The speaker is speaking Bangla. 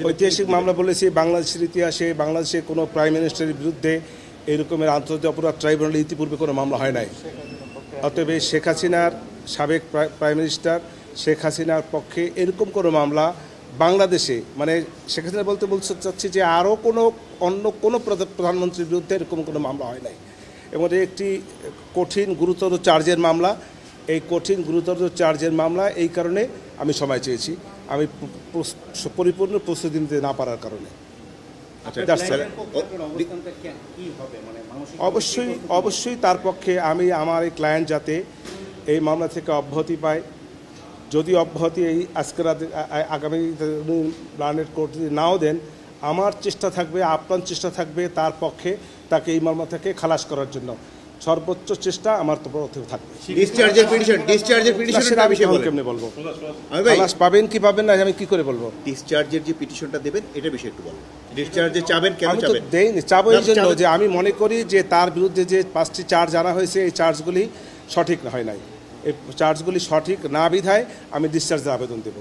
ঐতিহাসিক মামলা বলেছি, বাংলাদেশের ইতিহাসে বাংলাদেশে কোনো প্রাইম মিনিস্টারের বিরুদ্ধে এরকমের আন্তর্জাতিক অপরাধ ট্রাইব্যুনালে ইতিপূর্বে কোনো মামলা হয় নাই। অতএব শেখ হাসিনার সাবেক প্রাইম মিনিস্টার শেখ হাসিনার পক্ষে এরকম কোনো মামলা বাংলাদেশে, মানে শেখ হাসিনা বলতে চাচ্ছি যে আরও অন্য কোনো প্রধানমন্ত্রীর বিরুদ্ধে এরকম কোনো মামলা হয় নাই। এবং একটি কঠিন গুরুতর চার্জের মামলা। এই কঠিন গুরুতর চার্জের মামলা এই কারণে আমি সময় চেয়েছি, আমি পরিপূর্ণ প্রস্তুতি নিতে না পারার কারণে। অবশ্যই তার পক্ষে আমি আমার এই ক্লায়েন্ট যাতে এই মামলা থেকে অব্যাহতি পায়। যদি অব্যাহতি এই আজকের আগামী প্ল্যানেট কোর্ট যদি নাও দেন, আমার চেষ্টা থাকবে, আপ্রাণ চেষ্টা থাকবে তার পক্ষে তাকে এই মামলা থেকে খালাস করার জন্য সর্বোচ্চ চেষ্টা আমার তরফে থাকবে। কেমনে বলবো, খালাস পাবেন কি পাবেন না আমি কি করে বলবো? ডিসচার্জের যে পিটিশনটা দেবেন এটা বিষয়ে একটু বলুন। ডিসচার্জে চাবেন কেন চাবেন? দেইনি, চাবো এই জন্য যে আমি মনে করি যে তার বিরুদ্ধে যে 5টি চার্জ আনা হয়েছে এই চার্জগুলি সঠিক হয় নাই। এই চার্জগুলি সঠিক না বিধায় আমি ডিসচার্জের আবেদন দেব।